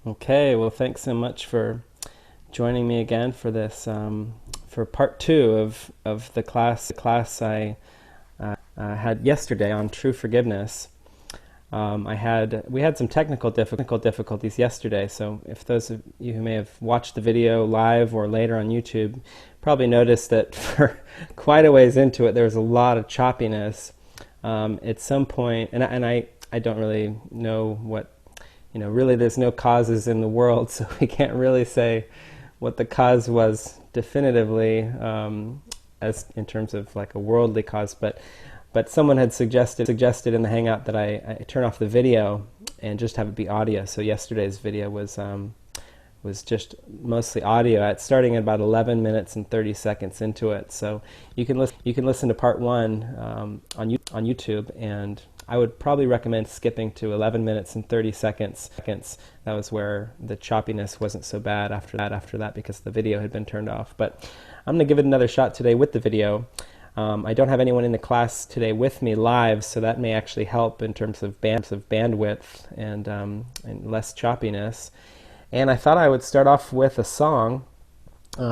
Okay, well, thanks so much for joining me again for this, for part two of the class I had yesterday on true forgiveness. We had some technical difficulties yesterday, so if those of you who may have watched the video live or later on YouTube probably noticed that for quite a ways into it there was a lot of choppiness at some point, and I don't really know what, really there's no causes in the world, so we can't really say what the cause was definitively, as in terms of like a worldly cause, but someone had suggested in the Hangout that I turn off the video and just have it be audio. So yesterday's video was just mostly audio. It's starting at about 11 minutes and 30 seconds into it. So you can listen to part one on YouTube, and I would probably recommend skipping to 11 minutes and 30 seconds. That was where the choppiness wasn't so bad after that because the video had been turned off. But I'm going to give it another shot today with the video. I don't have anyone in the class today with me live, so that may actually help in terms of bandwidth and less choppiness. And I thought I would start off with a song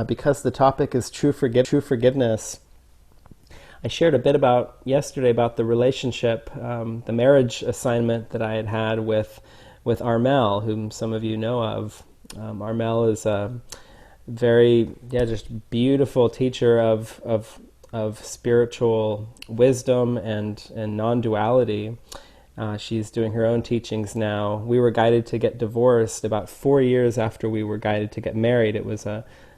because the topic is true forgiveness. I shared a bit yesterday about the relationship, the marriage assignment that I had with Armel, whom some of you know of. Armel is a very just beautiful teacher of spiritual wisdom and non-duality. She's doing her own teachings now. We were guided to get divorced about 4 years after we were guided to get married. It was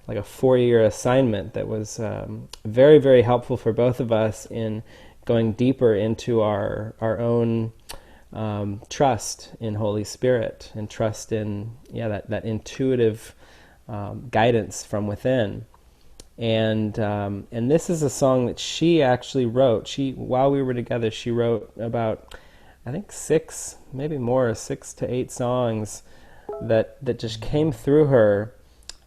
like a 4-year assignment that was very, very helpful for both of us in going deeper into our own trust in Holy Spirit and trust in that intuitive guidance from within. And this is a song that she actually wrote. While we were together, she wrote about, I think 6 to 8 songs that just came through her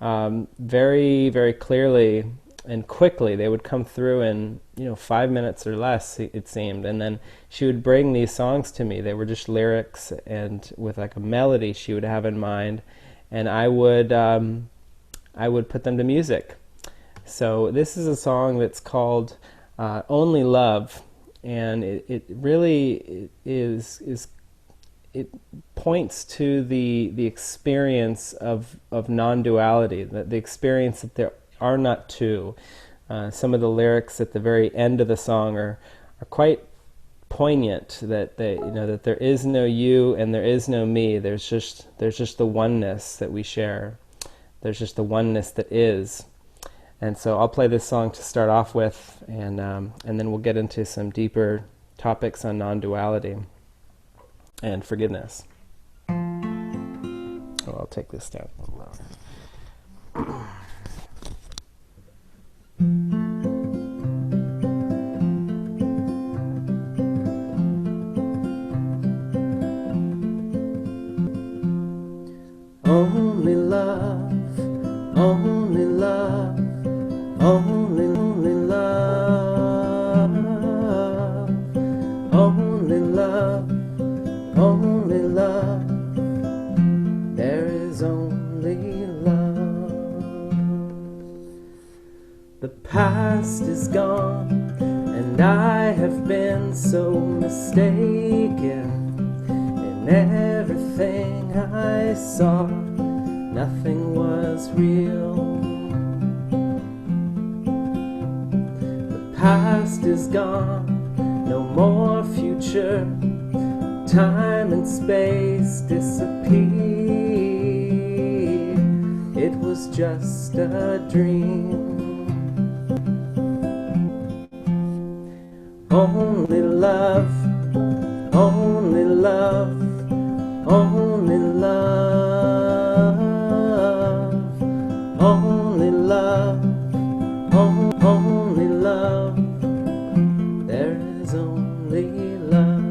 very, very clearly and quickly. They would come through in 5 minutes or less, it seemed. And then she would bring these songs to me. They were just lyrics and with like a melody she would have in mind, and I would put them to music. So this is a song that's called Only Love, and it really it points to the experience of non-duality, the experience that there are not two. Some of the lyrics at the very end of the song are quite poignant, that that there is no you and there is no me. There's just the oneness that we share. There's just the oneness that is. And so I'll play this song to start off with, and then we'll get into some deeper topics on non-duality and forgiveness. Oh, I'll take this down a little lower. Only love, only love, only love, only love, only love. There is only love. The past is gone, and I have been so mistaken. In everything I saw, nothing was real. Past is gone, no more future. Time and space disappear. It was just a dream. Only love, only love, only love, only love, only love. There is only love.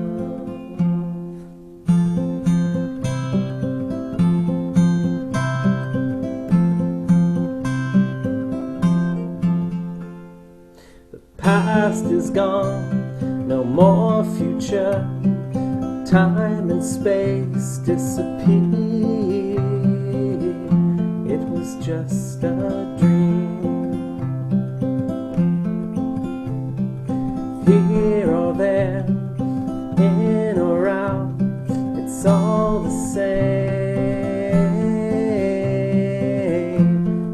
The past is gone, no more future. Time and space disappear. just a dream. Here or there, in or out, it's all the same.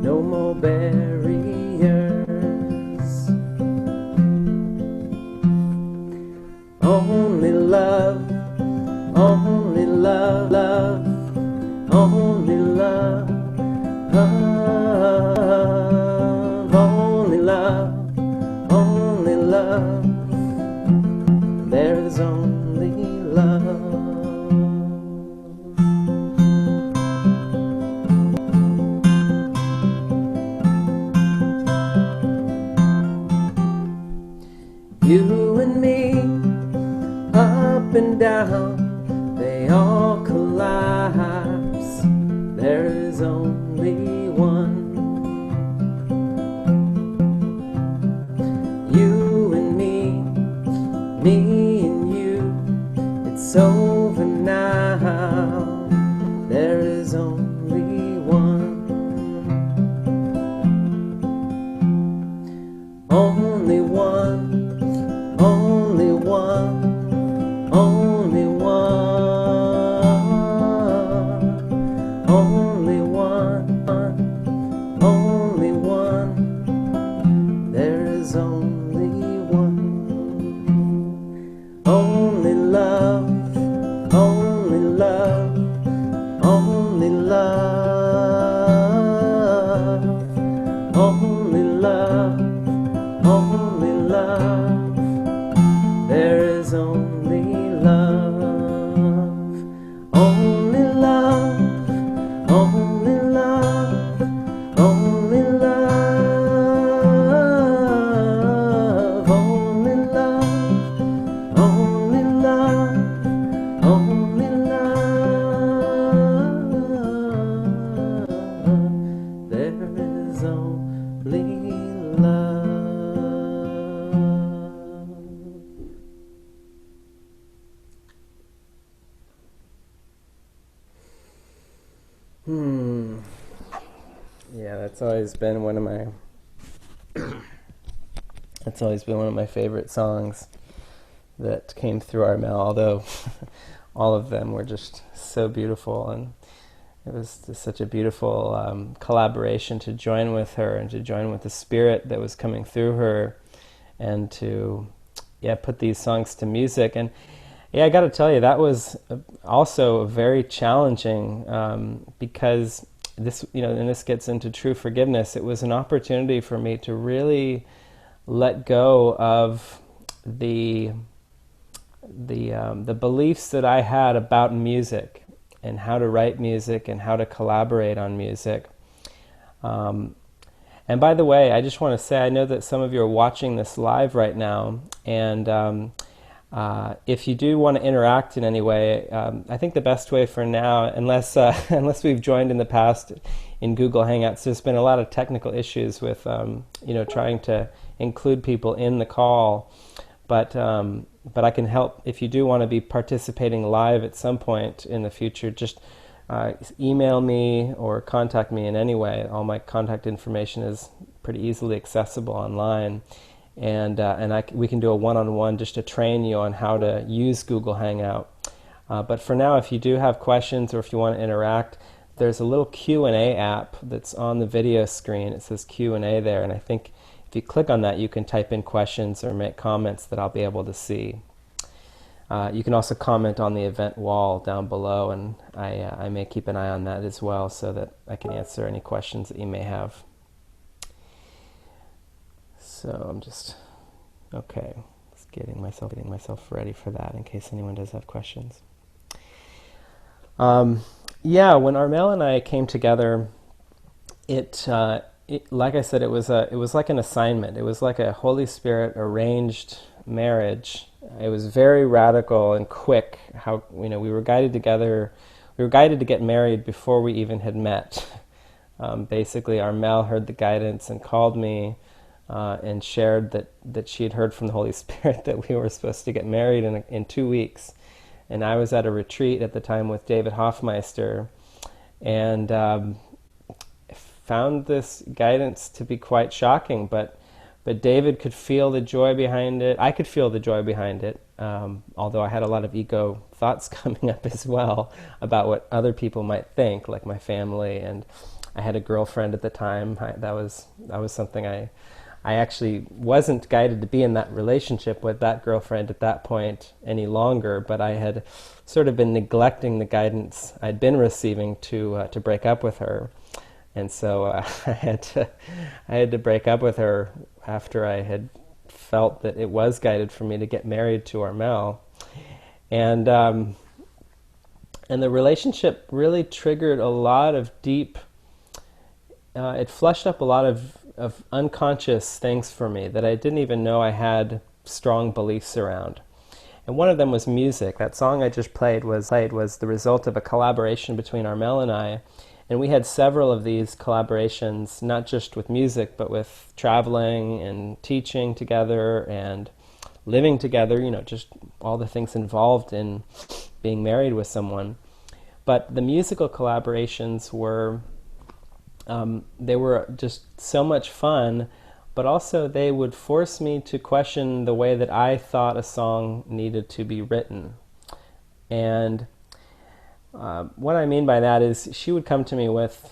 No more barriers. Only love, only love, love, only love, love, only love, only love. There is only love. You and me, up and down, they all collapse. There is only one. You and me and you, it's over now. There is only one. Only one. Only one, only one, only one, only one. There is only one. Only love, only love, only love, only love, only love. There is only love, only love, only love, only love, only love, only love, only love. There is only love. Yeah, that's always been one of my favorite songs that came through our mail, although all of them were just so beautiful, and it was just such a beautiful collaboration to join with her and to join with the spirit that was coming through her, and to put these songs to music. And I got to tell you, that was also very challenging because this, and this gets into true forgiveness. It was an opportunity for me to really let go of the beliefs that I had about music and how to write music and how to collaborate on music. And by the way, I just want to say, I know that some of you are watching this live right now, and if you do want to interact in any way, I think the best way for now, unless we've joined in the past in Google Hangouts, there's been a lot of technical issues with trying to include people in the call, but I can help if you do want to be participating live at some point in the future. Just email me or contact me in any way. All my contact information is pretty easily accessible online. And we can do a one-on-one just to train you on how to use Google Hangout. But for now, if you do have questions or if you want to interact, there's a little Q&A app that's on the video screen. It says Q&A there, and I think if you click on that, you can type in questions or make comments that I'll be able to see. You can also comment on the event wall down below, and I may keep an eye on that as well so that I can answer any questions that you may have. So I'm just getting myself ready for that in case anyone does have questions. When Armel and I came together, it like I said, it was like an assignment. It was like a Holy Spirit arranged marriage. It was very radical and quick. How we were guided together. We were guided to get married before we even had met. Basically, Armel heard the guidance and called me. And shared that she had heard from the Holy Spirit that we were supposed to get married in 2 weeks. And I was at a retreat at the time with David Hoffmeister. And found this guidance to be quite shocking, but David could feel the joy behind it. I could feel the joy behind it, although I had a lot of ego thoughts coming up as well about what other people might think, like my family. And I had a girlfriend at the time. That was something I actually wasn't guided to be in that relationship with that girlfriend at that point any longer, but I had sort of been neglecting the guidance I'd been receiving to break up with her. And so I had to break up with her after I had felt that it was guided for me to get married to Armel. And the relationship really triggered a lot of deep, it flushed up a lot of unconscious things for me that I didn't even know I had strong beliefs around. And one of them was music. That song I just played was the result of a collaboration between Armel and I. And we had several of these collaborations, not just with music, but with traveling and teaching together and living together, just all the things involved in being married with someone. But the musical collaborations were, they were just so much fun, but also they would force me to question the way that I thought a song needed to be written. And what I mean by that is she would come to me with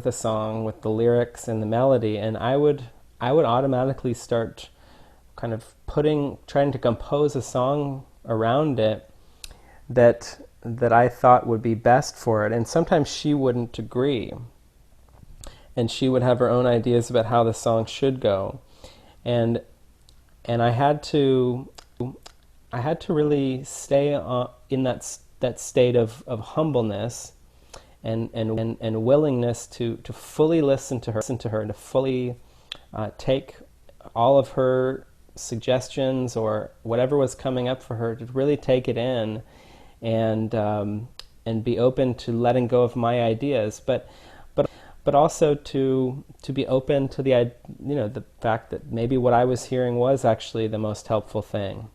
a song, with the lyrics and the melody, and I would automatically start kind of trying to compose a song around it that I thought would be best for it. And sometimes she wouldn't agree, and she would have her own ideas about how the song should go, and I had to really stay in that state of humbleness and willingness to fully listen to her and to fully take all of her suggestions or whatever was coming up for her, to really take it in and be open to letting go of my ideas, but also to be open to the fact that maybe what I was hearing was actually the most helpful thing,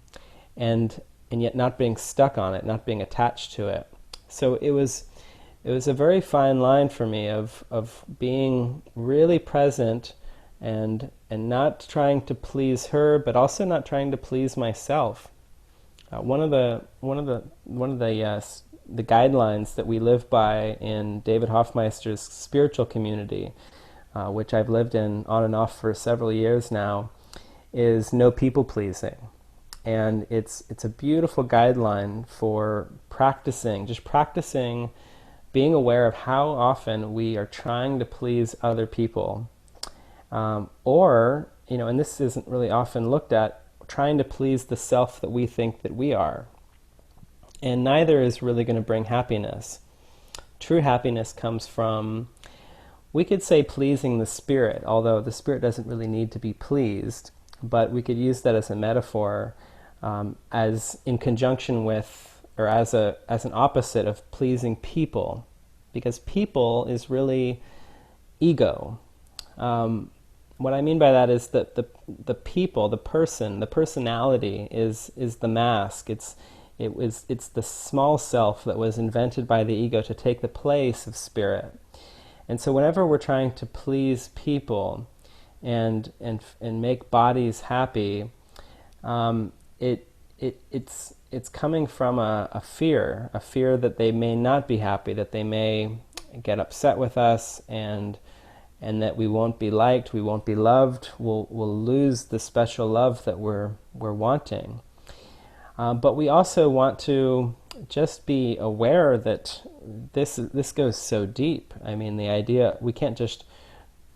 and yet not being stuck on it, not being attached to it. So it was a very fine line for me of being really present and not trying to please her, but also not trying to please myself. One of the guidelines that we live by in David Hoffmeister's spiritual community, which I've lived in on and off for several years now, is no people pleasing. And it's a beautiful guideline for practicing being aware of how often we are trying to please other people, or, and this isn't really often looked at, trying to please the self that we think that we are. And neither is really going to bring happiness. True happiness comes from, we could say, pleasing the spirit, although the spirit doesn't really need to be pleased, but we could use that as a metaphor, as in conjunction with, or as an opposite of pleasing people, because people is really ego. What I mean by that is that the people, the person, the personality is the mask. It's the small self that was invented by the ego to take the place of spirit. And so whenever we're trying to please people and make bodies happy, it's coming from a fear that they may not be happy, that they may get upset with us, and that we won't be liked, we won't be loved, we'll lose the special love that we're wanting. But we also want to just be aware that this goes so deep. I mean, the idea, we can't just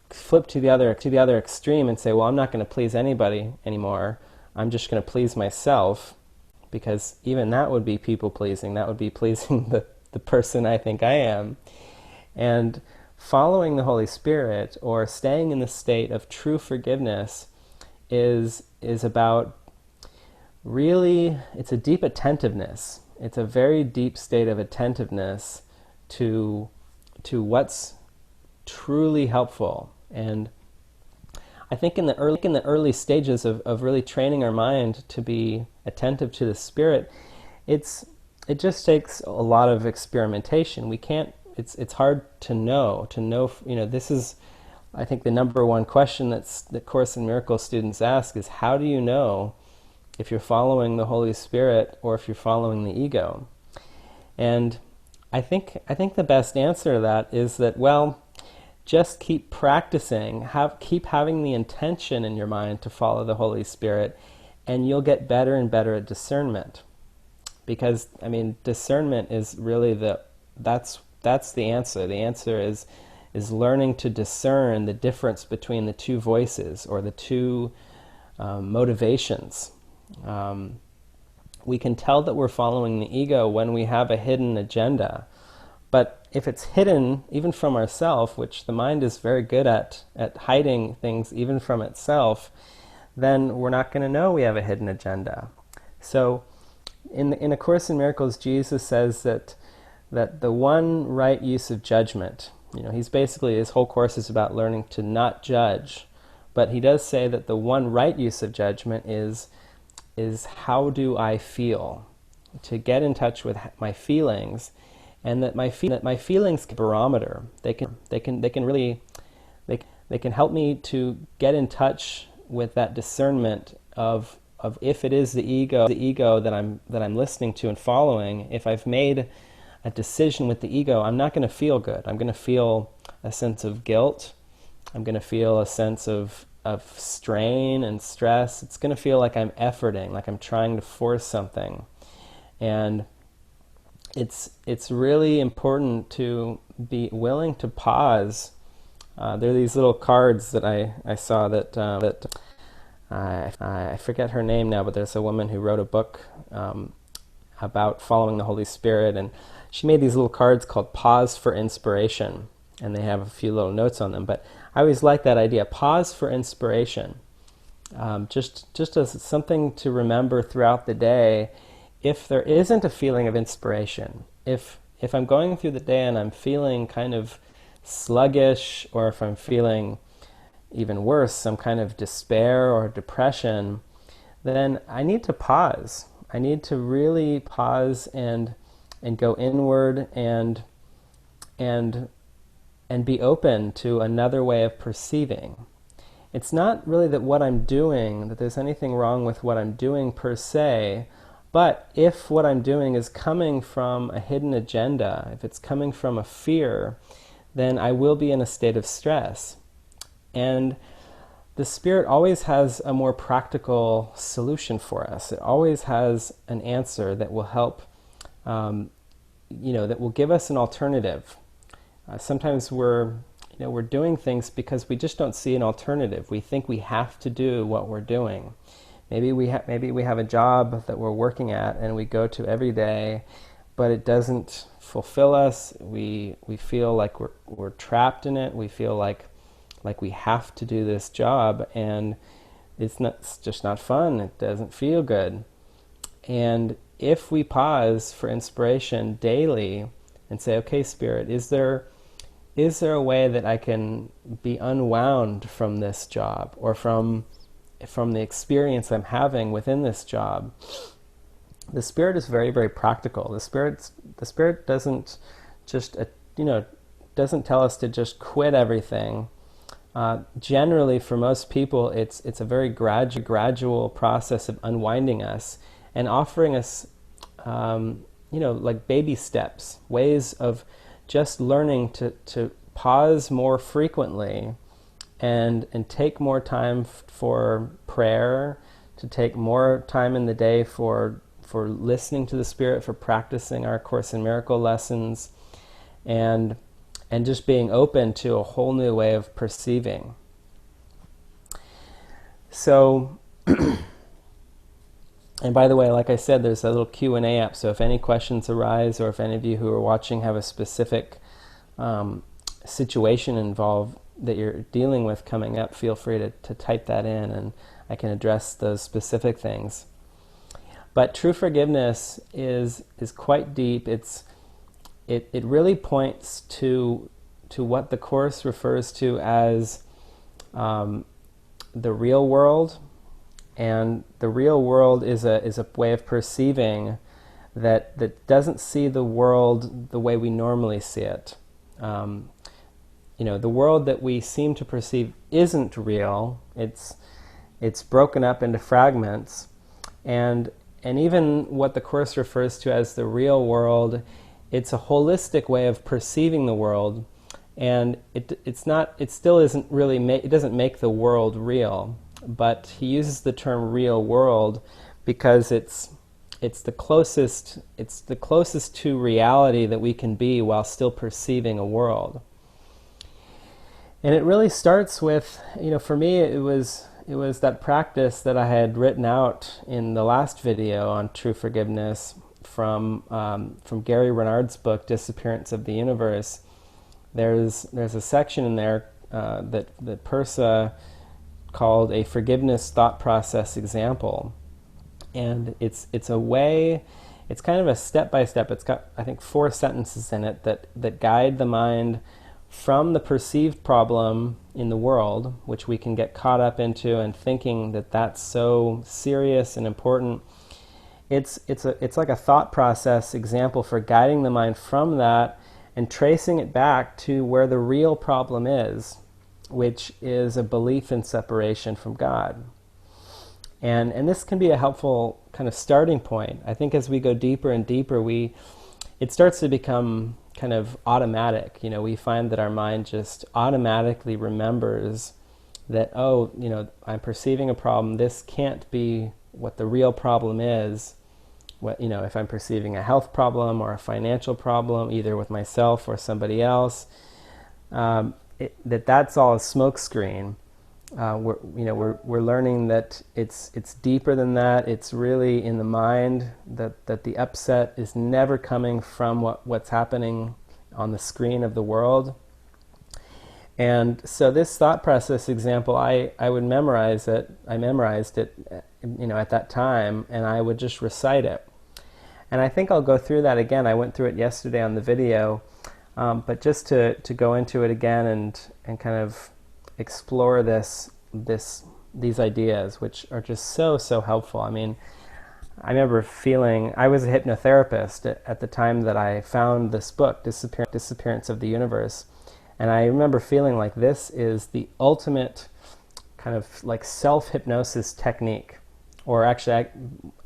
flip to the other extreme and say, well, I'm not going to please anybody anymore. I'm just going to please myself, because even that would be people pleasing. That would be pleasing the person I think I am. And following the Holy Spirit, or staying in the state of true forgiveness, is about really, it's a deep attentiveness. It's a very deep state of attentiveness to what's truly helpful. And I think in the early stages of really training our mind to be attentive to the Spirit, it just takes a lot of experimentation. it's hard to know, this is, I think, the number one question that Course in Miracles students ask is, how do you know if you're following the Holy Spirit or if you're following the ego? And I think the best answer to that is that, well, just keep practicing, keep having the intention in your mind to follow the Holy Spirit, and you'll get better and better at discernment. Because, discernment is really that's the answer. The answer is learning to discern the difference between the two voices or the two motivations. We can tell that we're following the ego when we have a hidden agenda. But if it's hidden even from ourselves, which the mind is very good at hiding things even from itself, then we're not going to know we have a hidden agenda. So in A Course in Miracles, Jesus says that the one right use of judgment, his whole course is about learning to not judge, but he does say that the one right use of judgment is how do I feel? To get in touch with my feelings, and that my feelings can be a barometer. They can help me to get in touch with that discernment of if it is the ego that I'm listening to and following. If I've made a decision with the ego, I'm not going to feel good. I'm going to feel a sense of guilt. I'm going to feel a sense of strain and stress. It's going to feel like I'm efforting, like I'm trying to force something. And it's really important to be willing to pause. There are these little cards that I saw that I forget her name now, but there's a woman who wrote a book about following the Holy Spirit, and she made these little cards called Pause for Inspiration, and they have a few little notes on them. But I always like that idea, pause for inspiration, just as something to remember throughout the day. If there isn't a feeling of inspiration, if I'm going through the day and I'm feeling kind of sluggish, or if I'm feeling even worse, some kind of despair or depression, then I need to pause. I need to really pause and go inward and be open to another way of perceiving. It's not really that there's anything wrong with what I'm doing per se, but if what I'm doing is coming from a hidden agenda, if it's coming from a fear, then I will be in a state of stress. And the Spirit always has a more practical solution for us. It always has an answer that will help, that will give us an alternative. Sometimes we're doing things because we just don't see an alternative. We think we have to do what we're doing. Maybe we have a job that we're working at and we go to every day, but it doesn't fulfill us. We feel like we're trapped in it. We feel like we have to do this job, and it's just not fun. It doesn't feel good. And if we pause for inspiration daily and say, okay, Spirit, is there a way that I can be unwound from this job, or from the experience I'm having within this job? The Spirit is very, very practical. The Spirit doesn't just doesn't tell us to just quit everything. Generally, for most people, it's a very gradual process of unwinding us and offering us, like baby steps, ways of just learning to pause more frequently and take more time for prayer, to take more time in the day for listening to the Spirit, for practicing our Course in Miracle lessons, and just being open to a whole new way of perceiving. So, and by the way, like I said, there's a little Q&A app, so if any questions arise, or if any of you who are watching have a specific situation involved that you're dealing with coming up, feel free to type that in, and I can address those specific things. But true forgiveness is quite deep. It really points to what the Course refers to as the real world, and the real world is a way of perceiving that doesn't see the world the way we normally see it. The world that we seem to perceive isn't real. It's broken up into fragments, and even what the Course refers to as the real world, it's a holistic way of perceiving the world, and it still isn't really it doesn't make the world real. But he uses the term real world because it's the closest to reality that we can be while still perceiving a world. And it really starts with, for me, it was that practice that I had written out in the last video on true forgiveness from Gary Renard's book, Disappearance of the Universe. There's a section in there that Persa called a forgiveness thought process example. And it's a way, it's kind of a step-by-step. It's got, I think, 4 sentences in it that guide the mind from the perceived problem in the world, which we can get caught up into and thinking that that's so serious and important. It's like a thought process example for guiding the mind from that and tracing it back to where the real problem is, which is a belief in separation from God. And this can be a helpful kind of starting point. I think as we go deeper and deeper, it starts to become kind of automatic. We find that our mind just automatically remembers that, I'm perceiving a problem. This can't be what the real problem is. If I'm perceiving a health problem or a financial problem, either with myself or somebody else, that's all a smokescreen. We're learning that it's deeper than that. It's really in the mind, that the upset is never coming from what's happening on the screen of the world. And so this thought process example, I would memorize it. I memorized it, at that time, and I would just recite it. And I think I'll go through that again. I went through it yesterday on the video, but just to go into it again and kind of explore these ideas, which are just so helpful. I mean, I remember feeling, I was a hypnotherapist at the time that I found this book, Disappearance of the Universe, and I remember feeling like this is the ultimate kind of like self-hypnosis technique, or actually,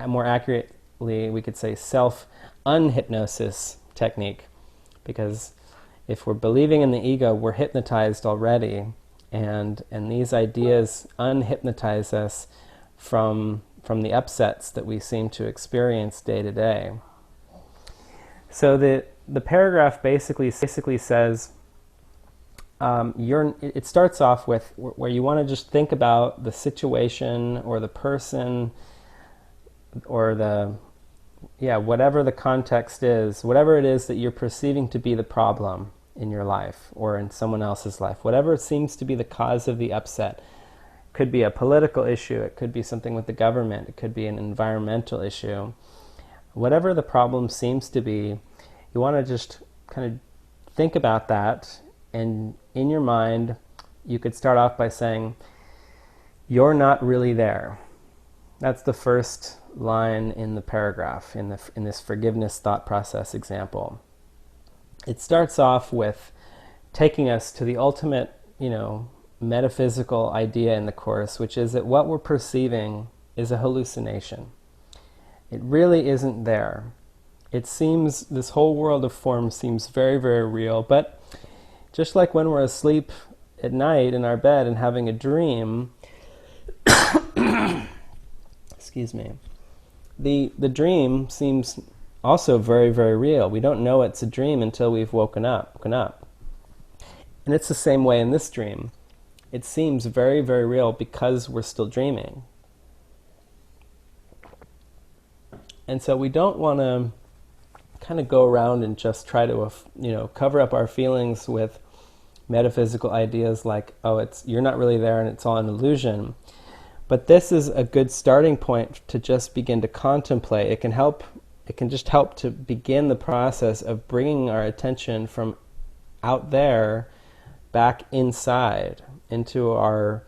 more accurately, we could say self-unhypnosis technique, because if we're believing in the ego, we're hypnotized already. And these ideas unhypnotize us from the upsets that we seem to experience day to day. So the paragraph basically says, it starts off with where you want to just think about the situation or the person or whatever the context is, whatever it is that you're perceiving to be the problem in your life or in someone else's life, whatever seems to be the cause of the upset. It could be a political issue, it could be something with the government, it could be an environmental issue. Whatever the problem seems to be, you want to just kind of think about that, and in your mind, you could start off by saying, "You're not really there." That's the first line in the paragraph, in this forgiveness thought process example. It starts off with taking us to the ultimate, metaphysical idea in the Course, which is that what we're perceiving is a hallucination. It really isn't there. It seems, this whole world of form seems very, very real, but just like when we're asleep at night in our bed and having a dream, excuse me, the dream seems also very, very real. We don't know it's a dream until we've woken up. And it's the same way in this dream. It seems very, very real because we're still dreaming. And so we don't want to kind of go around and just try to, cover up our feelings with metaphysical ideas like, you're not really there and it's all an illusion. But this is a good starting point to just begin to contemplate. It can just help to begin the process of bringing our attention from out there back inside into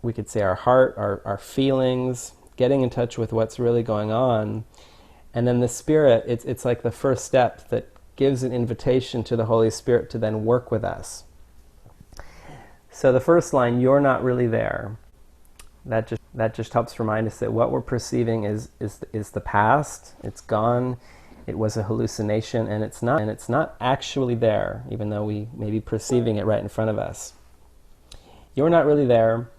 we could say our heart, our feelings, getting in touch with what's really going on. And then the spirit, it's like the first step that gives an invitation to the Holy Spirit to then work with us. So the first line, you're not really there. That just helps remind us that what we're perceiving is the past. It's gone. It was a hallucination, and it's not actually there, even though we may be perceiving it right in front of us. You're not really there.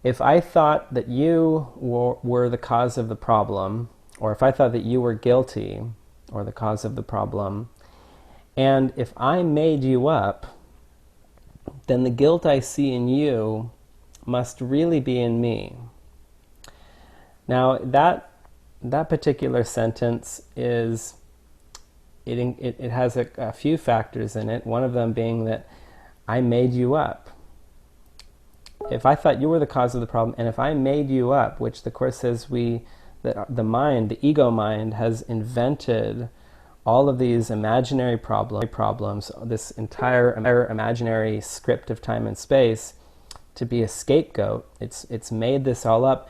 If I thought that you were the cause of the problem, or if I thought that you were guilty or the cause of the problem, and if I made you up, then the guilt I see in you must really be in me. Now, that particular sentence is, it has a few factors in it, one of them being that I made you up. If I thought you were the cause of the problem, and if I made you up, which the Course says that the mind, the ego mind, has invented all of these imaginary problems, this entire imaginary script of time and space, to be a scapegoat. It's made this all up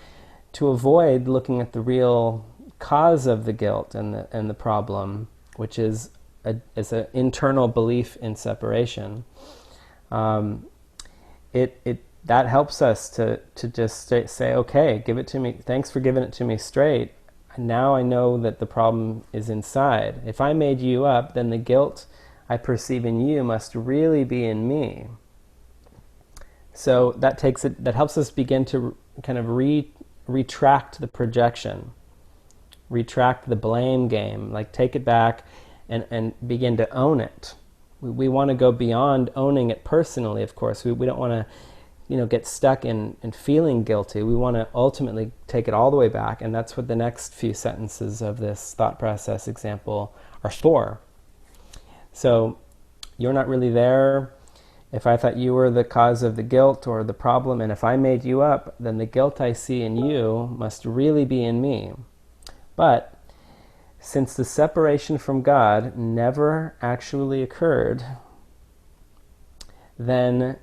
to avoid looking at the real cause of the guilt and the problem, which is an internal belief in separation. That helps us to just say, okay, give it to me. Thanks for giving it to me straight. Now I know that the problem is inside. If I made you up, then the guilt I perceive in you must really be in me. So that helps us begin to kind of retract the projection, retract the blame game, like take it back and begin to own it. We want to go beyond owning it personally, of course. We don't want to get stuck in feeling guilty. We want to ultimately take it all the way back, and that's what the next few sentences of this thought process example are for. So, you're not really there. If I thought you were the cause of the guilt or the problem, and if I made you up, then the guilt I see in you must really be in me. But since the separation from God never actually occurred, then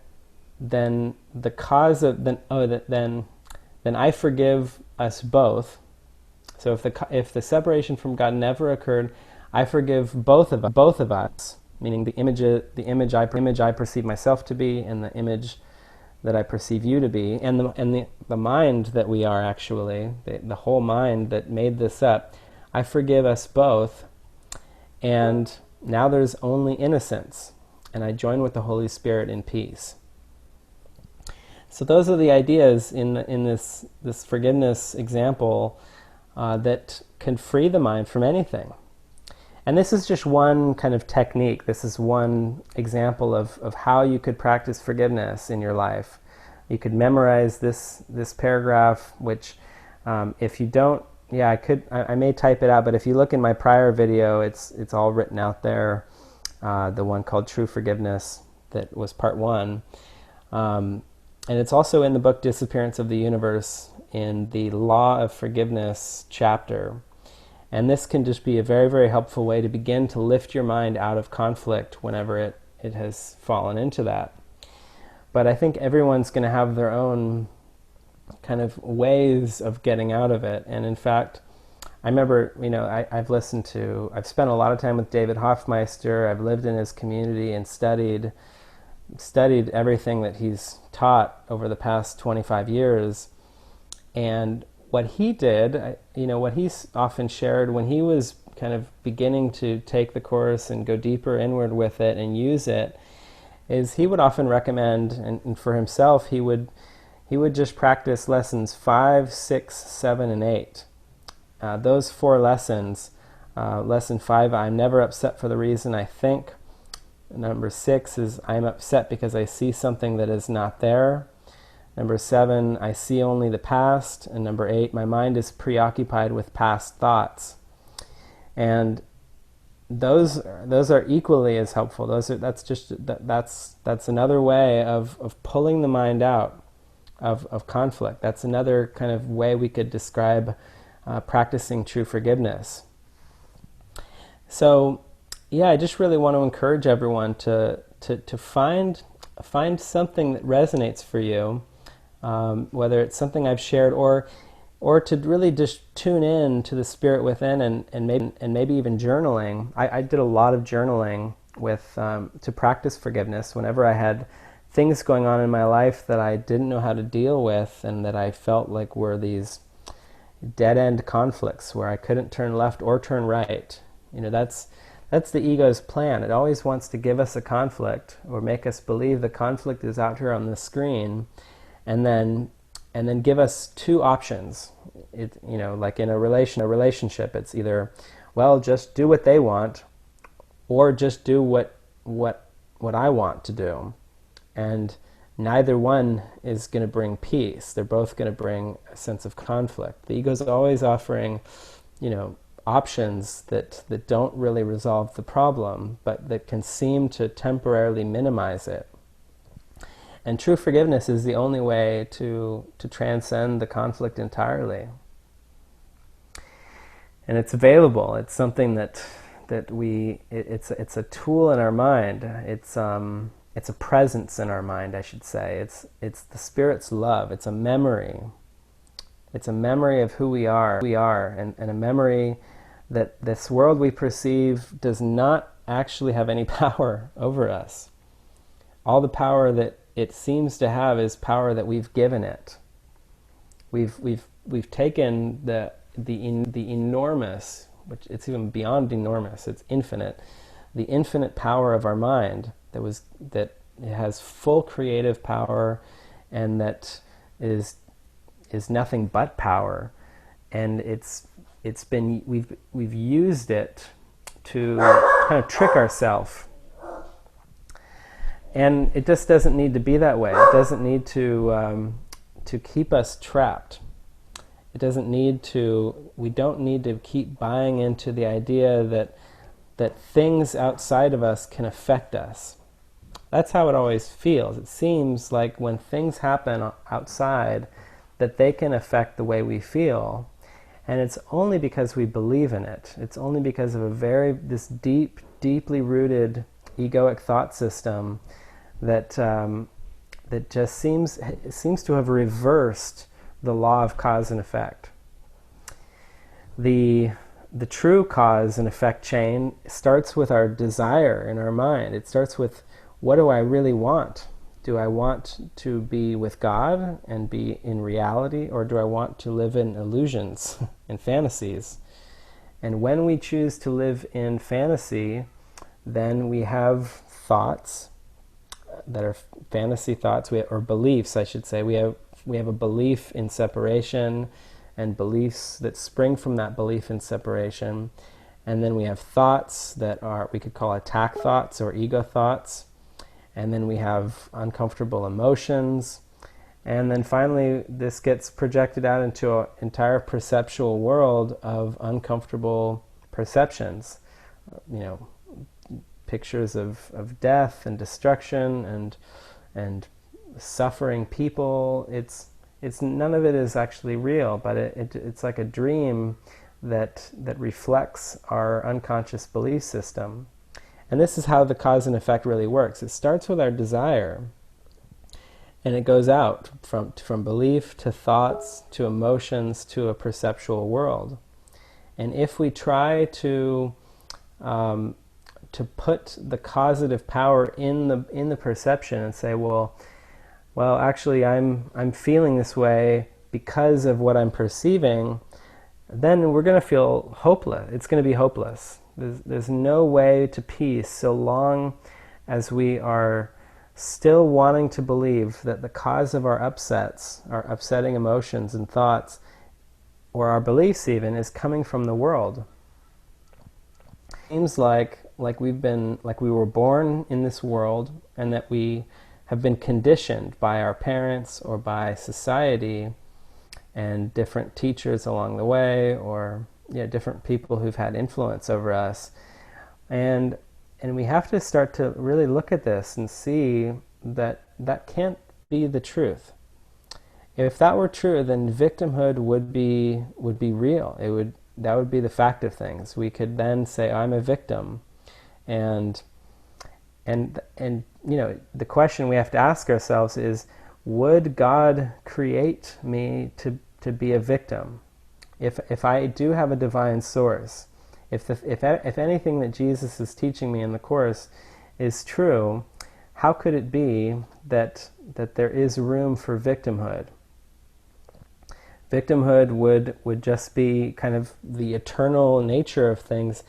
the cause of then I forgive us both. So if the separation from God never occurred, I forgive both of us, meaning the image I perceive myself to be, and the image that I perceive you to be, and the mind that we are actually, the whole mind that made this up. I forgive us both, and now there's only innocence, and I join with the Holy Spirit in peace. So those are the ideas in this forgiveness example that can free the mind from anything. And this is just one kind of technique. This is one example of how you could practice forgiveness in your life. You could memorize this paragraph, which if you don't, I may type it out, but if you look in my prior video, it's all written out there. The one called True Forgiveness, that was part 1. And it's also in the book Disappearance of the Universe in the Law of Forgiveness chapter. And this can just be a very, very helpful way to begin to lift your mind out of conflict whenever it has fallen into that. But I think everyone's going to have their own kind of ways of getting out of it. And in fact, I remember, I've spent a lot of time with David Hoffmeister. I've lived in his community and studied everything that he's taught over the past 25 years. And what he did, what he's often shared when he was kind of beginning to take the Course and go deeper inward with it and use it, is he would often recommend, and for himself, he would just practice lessons 5, 6, 7, and 8. Those 4 lessons, lesson 5, I'm never upset for the reason I think. Number 6 is I'm upset because I see something that is not there. Number 7, I see only the past. And number 8, my mind is preoccupied with past thoughts. And those are equally as helpful. That's another way of pulling the mind out of conflict. That's another kind of way we could describe practicing true forgiveness. So, I just really want to encourage everyone to find something that resonates for you. Whether it's something I've shared, or or to really just tune in to the spirit within, and maybe even journaling. I did a lot of journaling with to practice forgiveness whenever I had things going on in my life that I didn't know how to deal with, and that I felt like were these dead-end conflicts where I couldn't turn left or turn right. That's the ego's plan. It always wants to give us a conflict or make us believe the conflict is out here on the screen, and then give us two options. Like in a relationship, it's either, well, just do what they want, or just do what I want to do. And neither one is going to bring peace. They're both going to bring a sense of conflict. The ego is always offering, options that don't really resolve the problem, but that can seem to temporarily minimize it. And true forgiveness is the only way to transcend the conflict entirely. And it's available. It's something that it's a tool in our mind. It's a presence in our mind, I should say. It's the Spirit's love. It's a memory. It's a memory of who we are, and a memory that this world we perceive does not actually have any power over us. All the power that it seems to have is power that we've given it. We've taken the enormous, which it's even beyond enormous, it's infinite, the infinite power of our mind that it has full creative power, and that is nothing but power, and we've used it to kind of trick ourselves. And it just doesn't need to be that way. It doesn't need to keep us trapped. It doesn't need to. We don't need to keep buying into the idea that things outside of us can affect us. That's how it always feels. It seems like when things happen outside, that they can affect the way we feel, and it's only because we believe in it. It's only because of this deeply rooted egoic thought system that just seems to have reversed the law of cause and effect. The true cause and effect chain starts with our desire in our mind. It starts with, what do I really want? Do I want to be with God and be in reality, or do I want to live in illusions and fantasies? And when we choose to live in fantasy, then we have thoughts that are fantasy thoughts, or beliefs, I should say. We have a belief in separation, and beliefs that spring from that belief in separation. And then we have thoughts that we could call attack thoughts or ego thoughts. And then we have uncomfortable emotions. And then finally, this gets projected out into an entire perceptual world of uncomfortable perceptions. Pictures of death and destruction and suffering people. It's none of it is actually real, but it's like a dream that reflects our unconscious belief system. And this is how the cause and effect really works. It starts with our desire, and it goes out from belief to thoughts to emotions to a perceptual world. And if we try to put the causative power in the perception and say, well, actually, I'm feeling this way because of what I'm perceiving, then we're going to feel hopeless. It's going to be hopeless. There's no way to peace so long as we are still wanting to believe that the cause of our upsets, our upsetting emotions and thoughts, or our beliefs even, is coming from the world. It seems like we were born in this world, and that we have been conditioned by our parents or by society and different teachers along the way, or different people who've had influence over us. And we have to start to really look at this and see that can't be the truth. If that were true, then victimhood would be real. That would be the fact of things. We could then say, I'm a victim. And the question we have to ask ourselves is, would God create me to be a victim. If I do have a divine source, if anything that Jesus is teaching me in the Course is true, how could it be that there is room for victimhood? Victimhood would just be kind of the eternal nature of things,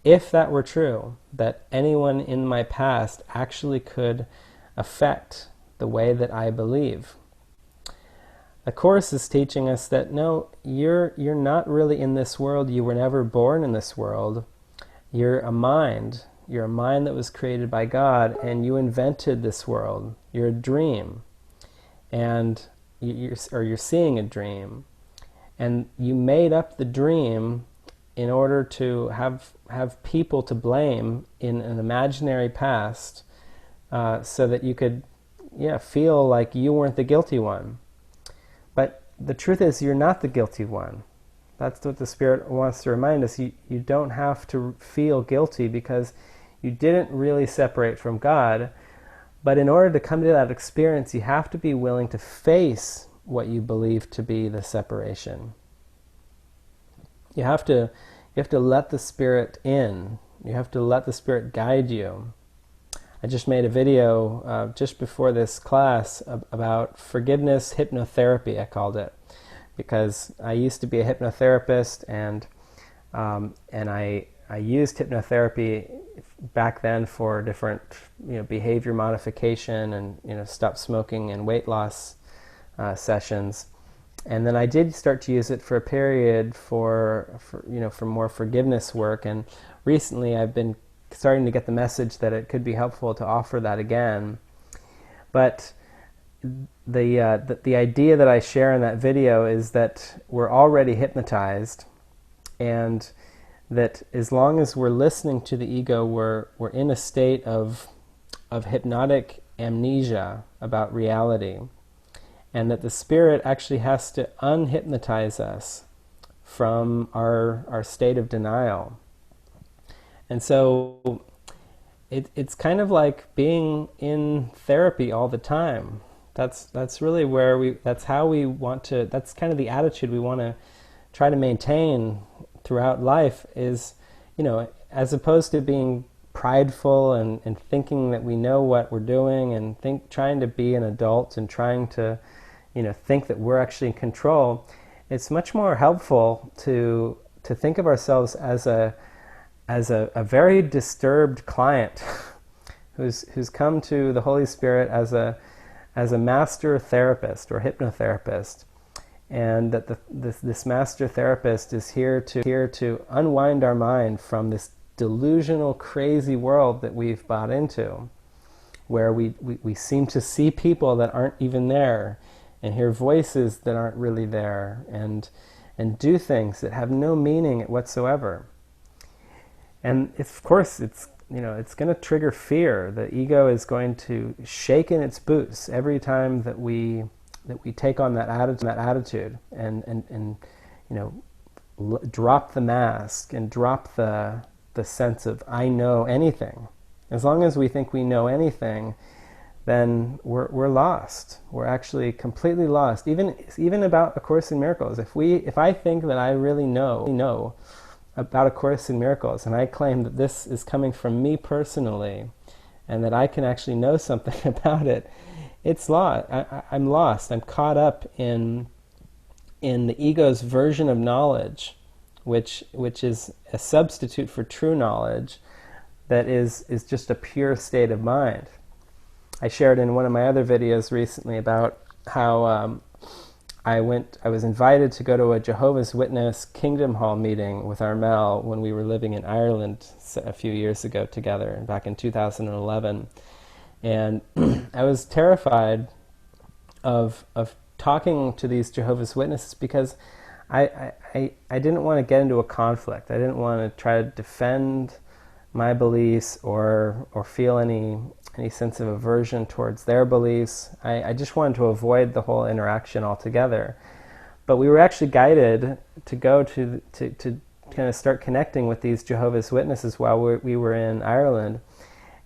if that were true, that anyone in my past actually could affect the way that I believe. The Course is teaching us that no, you're not really in this world. You were never born in this world. You're a mind. You're a mind that was created by God, and you invented this world. You're a dream, and you're seeing a dream, and you made up the dream in order to have people to blame in an imaginary past, so that you could, feel like you weren't the guilty one. But the truth is, you're not the guilty one. That's what the Spirit wants to remind us. You don't have to feel guilty because you didn't really separate from God. But in order to come to that experience, you have to be willing to face what you believe to be the separation. You have to let the Spirit in. You have to let the Spirit guide you. I just made a video just before this class about forgiveness hypnotherapy, I called it, because I used to be a hypnotherapist, and I used hypnotherapy back then for different behavior modification and stop smoking and weight loss sessions, and then I did start to use it for a period for more forgiveness work, and recently I've been starting to get the message that it could be helpful to offer that again. But the idea that I share in that video is that we're already hypnotized, and that as long as we're listening to the ego, we're in a state of hypnotic amnesia about reality, and that the Spirit actually has to unhypnotize us from our state of denial. And so it's kind of like being in therapy all the time. That's really that's how we want to, that's kind of the attitude we want to try to maintain throughout life, is, as opposed to being prideful and thinking that we know what we're doing, and trying to be an adult and trying to, think that we're actually in control. It's much more helpful to think of ourselves as a very disturbed client who's come to the Holy Spirit as a master therapist or hypnotherapist, and that this master therapist is here to unwind our mind from this delusional, crazy world that we've bought into, where we seem to see people that aren't even there, and hear voices that aren't really there, and do things that have no meaning whatsoever. And of course, it's going to trigger fear. The ego is going to shake in its boots every time that we take on that attitude, and drop the mask and drop the sense of I know anything. As long as we think we know anything, then we're lost. We're actually completely lost. Even about A Course in Miracles. If I think that I really know about A Course in Miracles, and I claim that this is coming from me personally, and that I can actually know something about it, it's lost. I'm lost. I'm caught up in the ego's version of knowledge, which is a substitute for true knowledge, that is just a pure state of mind. I shared in one of my other videos recently about how I was invited to go to a Jehovah's Witness Kingdom Hall meeting with Armel when we were living in Ireland a few years ago together, back in 2011. And I was terrified of talking to these Jehovah's Witnesses, because I didn't want to get into a conflict. I didn't want to try to defend my beliefs or feel any sense of aversion towards their beliefs. I just wanted to avoid the whole interaction altogether. But we were actually guided to go to kind of start connecting with these Jehovah's Witnesses while we were in Ireland.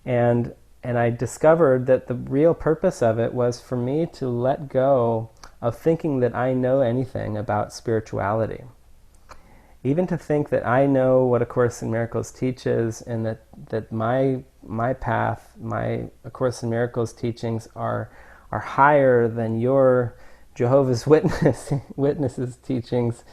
And I discovered that the real purpose of it was for me to let go of thinking that I know anything about spirituality. Even to think that I know what A Course in Miracles teaches, and that my path, my A Course in Miracles teachings are higher than your Jehovah's Witnesses teachings,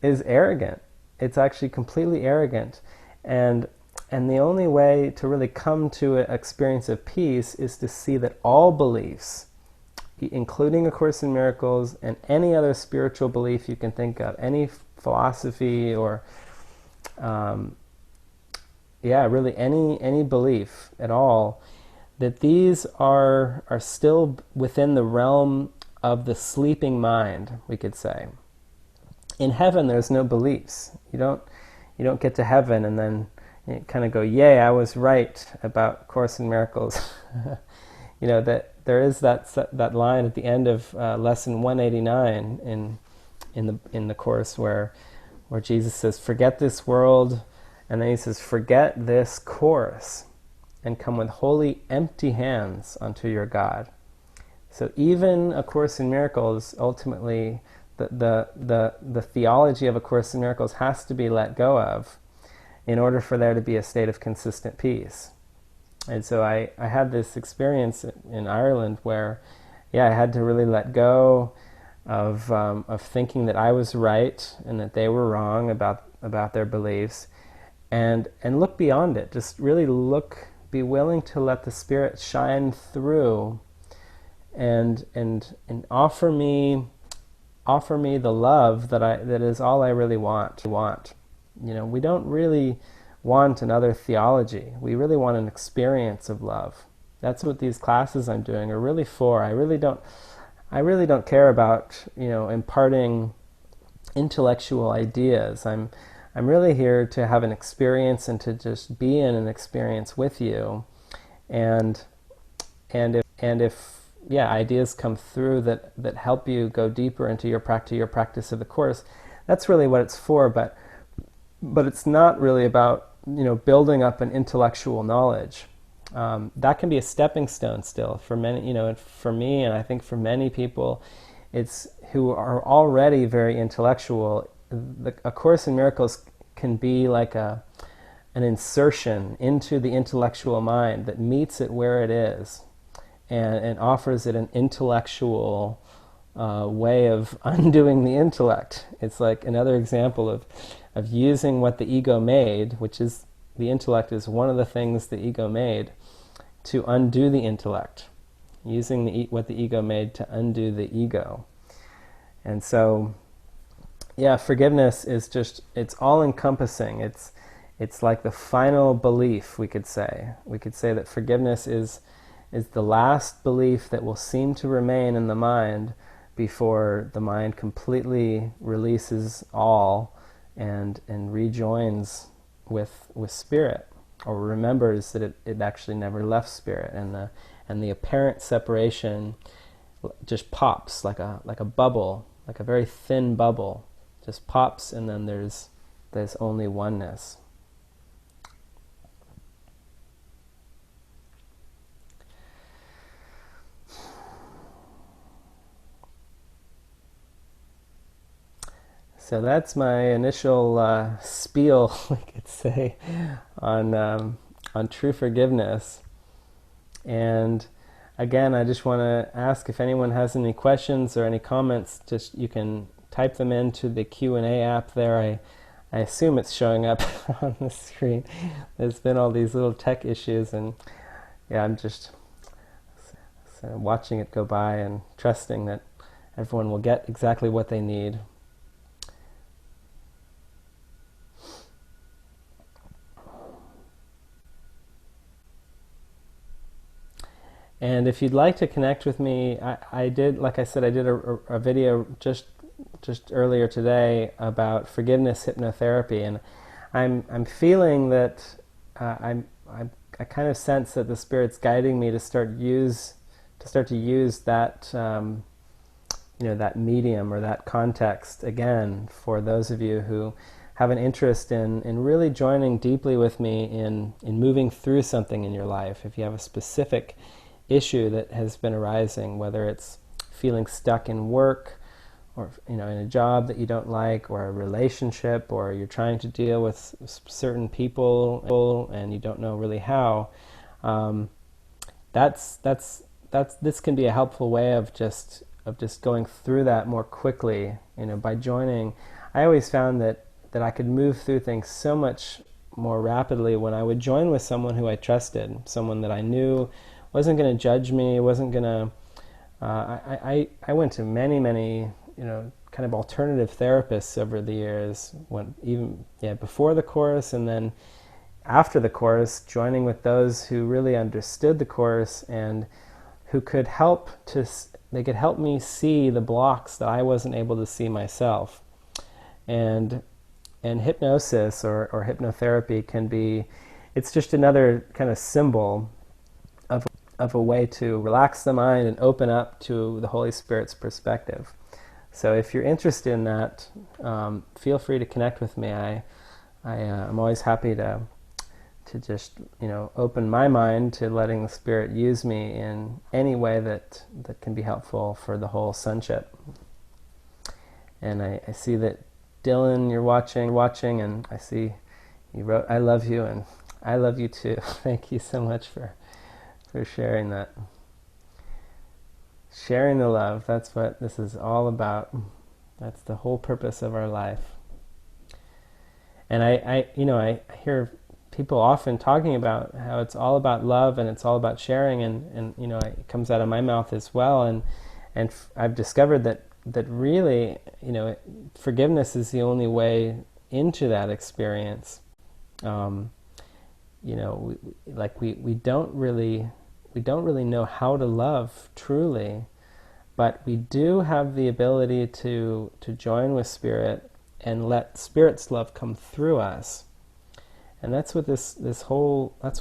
is arrogant. It's actually completely arrogant. And the only way to really come to an experience of peace is to see that all beliefs, including A Course in Miracles and any other spiritual belief you can think of, any philosophy or really any belief at all, that these are still within the realm of the sleeping mind, we could say. In heaven there's no beliefs. You don't get to heaven and then you kind of go, yay, I was right about Course in Miracles. That there is that line at the end of lesson 189 in the Course where Jesus says, forget this world, and then he says, forget this course, and come with wholly empty hands unto your God. So even A Course in Miracles, ultimately, the theology of A Course in Miracles has to be let go of in order for there to be a state of consistent peace. And so I had this experience in Ireland where, I had to really let go of thinking that I was right and that they were wrong about their beliefs, and look beyond it. Just really be willing to let the Spirit shine through and offer me the love that is all I really want. We don't really want another theology. We really want an experience of love. That's what these classes I'm doing are really for. I really don't care about imparting intellectual ideas. I'm really here to have an experience and to just be in an experience with you, and if ideas come through that help you go deeper into your practice of the Course, that's really what it's for. But it's not really about building up an intellectual knowledge. That can be a stepping stone still for many, for me, and I think for many people, it's who are already very intellectual. A Course in Miracles can be like an insertion into the intellectual mind that meets it where it is, and offers it an intellectual way of undoing the intellect. It's like another example of using what the ego made, which is the intellect is one of the things the ego made, to undo the intellect. Using what the ego made to undo the ego. And so, forgiveness is just, it's all-encompassing. It's like the final belief, we could say. We could say that forgiveness is the last belief that will seem to remain in the mind before the mind completely releases all and rejoins with Spirit, or remembers that it actually never left Spirit, and the apparent separation just pops like a bubble, like a very thin bubble, just pops, and then there's only oneness. So that's my initial spiel, we could say, on true forgiveness. And again, I just want to ask if anyone has any questions or any comments. Just you can type them into the Q&A app there. I assume it's showing up on the screen. There's been all these little tech issues, and I'm just watching it go by and trusting that everyone will get exactly what they need. And if you'd like to connect with me, I did, like I said, I did a video just earlier today about forgiveness hypnotherapy, and I'm feeling that I kind of sense that the Spirit's guiding me to start to use that that medium or that context again for those of you who have an interest in really joining deeply with me in moving through something in your life. If you have a specific issue that has been arising, whether it's feeling stuck in work, or in a job that you don't like, or a relationship, or you're trying to deal with certain people and you don't know really how, this can be a helpful way of just going through that more quickly. By joining, I always found that I could move through things so much more rapidly when I would join with someone who I trusted, someone that I knew wasn't going to judge me, wasn't going to. I went to many kind of alternative therapists over the years, before the course, and then after the course, joining with those who really understood the course and who could help me see the blocks that I wasn't able to see myself. And hypnosis or hypnotherapy it's just another kind of symbol of a way to relax the mind and open up to the Holy Spirit's perspective. So if you're interested in that, feel free to connect with me. I'm always happy to just open my mind to letting the Spirit use me in any way that can be helpful for the whole sonship. And I see that Dylan, you're watching, and I see you wrote, "I love you," and I love you too. Thank you so much for sharing that. Sharing the love, that's what this is all about. That's the whole purpose of our life. And I hear people often talking about how it's all about love and it's all about sharing, and it comes out of my mouth as well. And I've discovered that really, forgiveness is the only way into that experience. We don't really know how to love truly, but we do have the ability to join with Spirit and let Spirit's love come through us. And that's what that's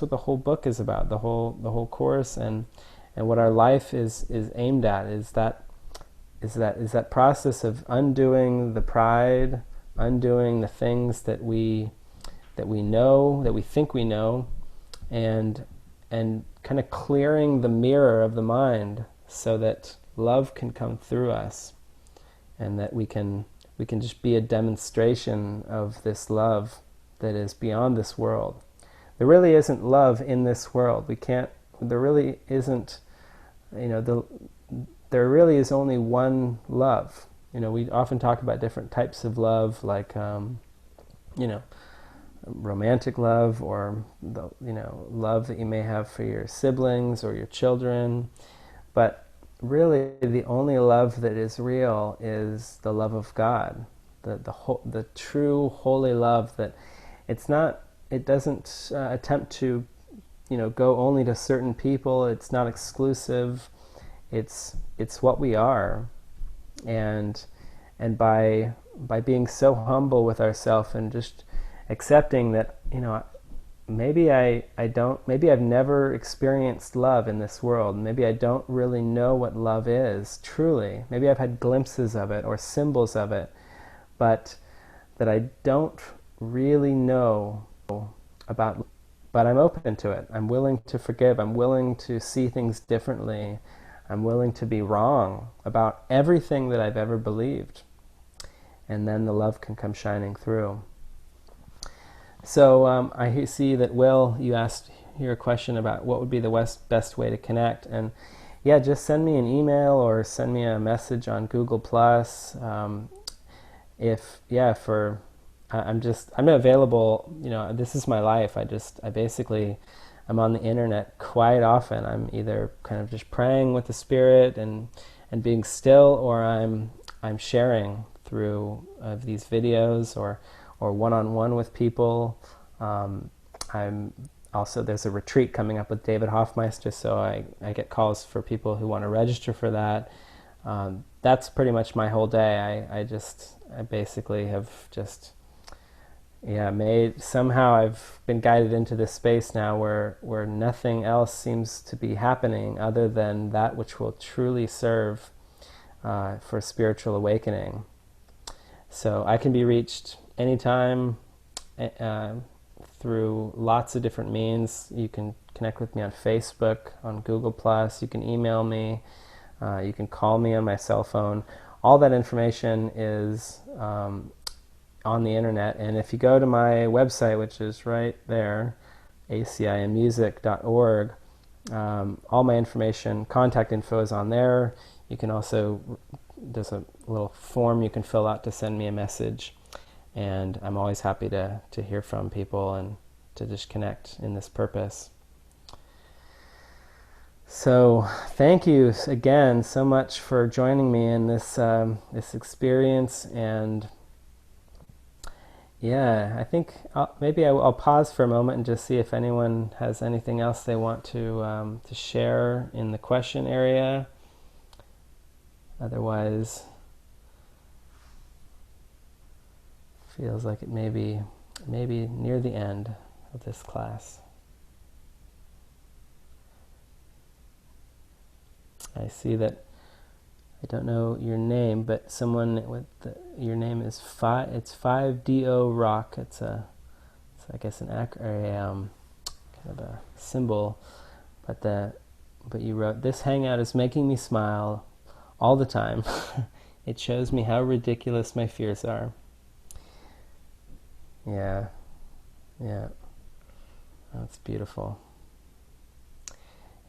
what the whole book is about, the whole course, and what our life is aimed at is that process of undoing the pride, undoing the things that we know, that we think we know, and kind of clearing the mirror of the mind so that love can come through us, and that we can just be a demonstration of this love that is beyond this world. There really isn't love in this world. There really isn't, there really is only one love. We often talk about different types of love, like, romantic love, or love that you may have for your siblings or your children. But really, the only love that is real is the love of God, the true holy love that it doesn't attempt to go only to certain people. It's not exclusive. It's what we are, and by being so humble with ourselves and just accepting that maybe I've never experienced love in this world. Maybe I don't really know what love is truly. Maybe I've had glimpses of it or symbols of it, but that I don't really know about. But I'm open to it. I'm willing to forgive. I'm willing to see things differently. I'm willing to be wrong about everything that I've ever believed. And then the love can come shining through. So I see that, Will, you asked here a question about what would be the best way to connect. And yeah, just send me an email or send me a message on Google+. I'm available, this is my life. I'm on the internet quite often. I'm either kind of just praying with the Spirit and being still, or I'm sharing through these videos or one-on-one with people. There's a retreat coming up with David Hoffmeister, so I get calls for people who want to register for that. That's pretty much my whole day. I basically have just somehow I've been guided into this space now where nothing else seems to be happening other than that which will truly serve for spiritual awakening. So I can be reached anytime through lots of different means. You can connect with me on Facebook, on Google+, you can email me. You can call me on my cell phone. All that information is on the internet. And if you go to my website, which is right there, acimmusic.org, all my information, contact info is on there. You can also, there's a little form you can fill out to send me a message. And I'm always happy to hear from people and to just connect in this purpose. So thank you again so much for joining me in this this experience. And yeah, I think maybe I'll pause for a moment and just see if anyone has anything else they want to share in the question area. Otherwise, feels like it may be near the end of this class. I see that I don't know your name, but someone with your name is it's 5DO Rock. It's I guess kind of a symbol, but you wrote, "This hangout is making me smile all the time. It shows me how ridiculous my fears are." Yeah, that's beautiful.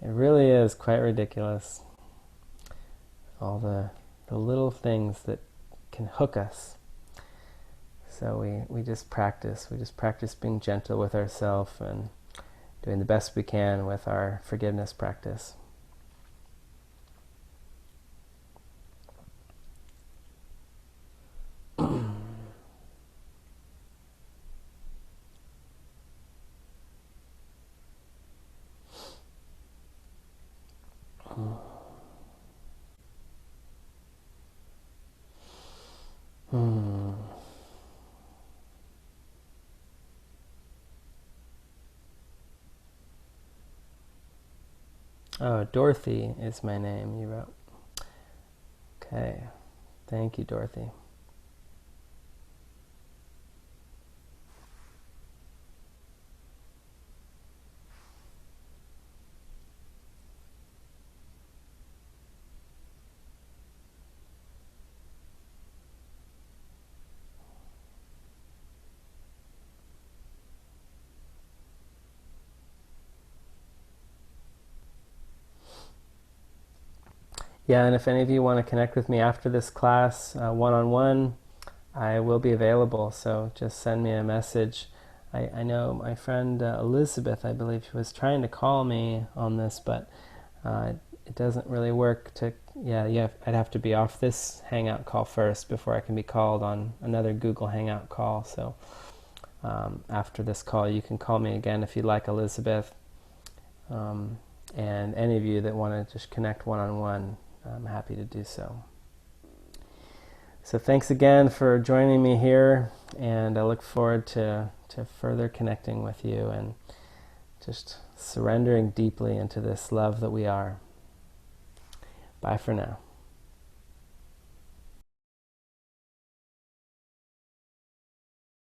It really is quite ridiculous. All the little things that can hook us. So we just practice being gentle with ourselves and doing the best we can with our forgiveness practice. Oh, Dorothy is my name, you wrote. Okay. Thank you, Dorothy. Yeah, and if any of you want to connect with me after this class, one-on-one, I will be available, so just send me a message. I know my friend Elizabeth, I believe, she was trying to call me on this, but it doesn't really work I'd have to be off this Hangout call first before I can be called on another Google Hangout call. So after this call, you can call me again if you'd like, Elizabeth. And any of you that want to just connect one-on-one, I'm happy to do so. So thanks again for joining me here, and I look forward to further connecting with you and just surrendering deeply into this love that we are. Bye for now.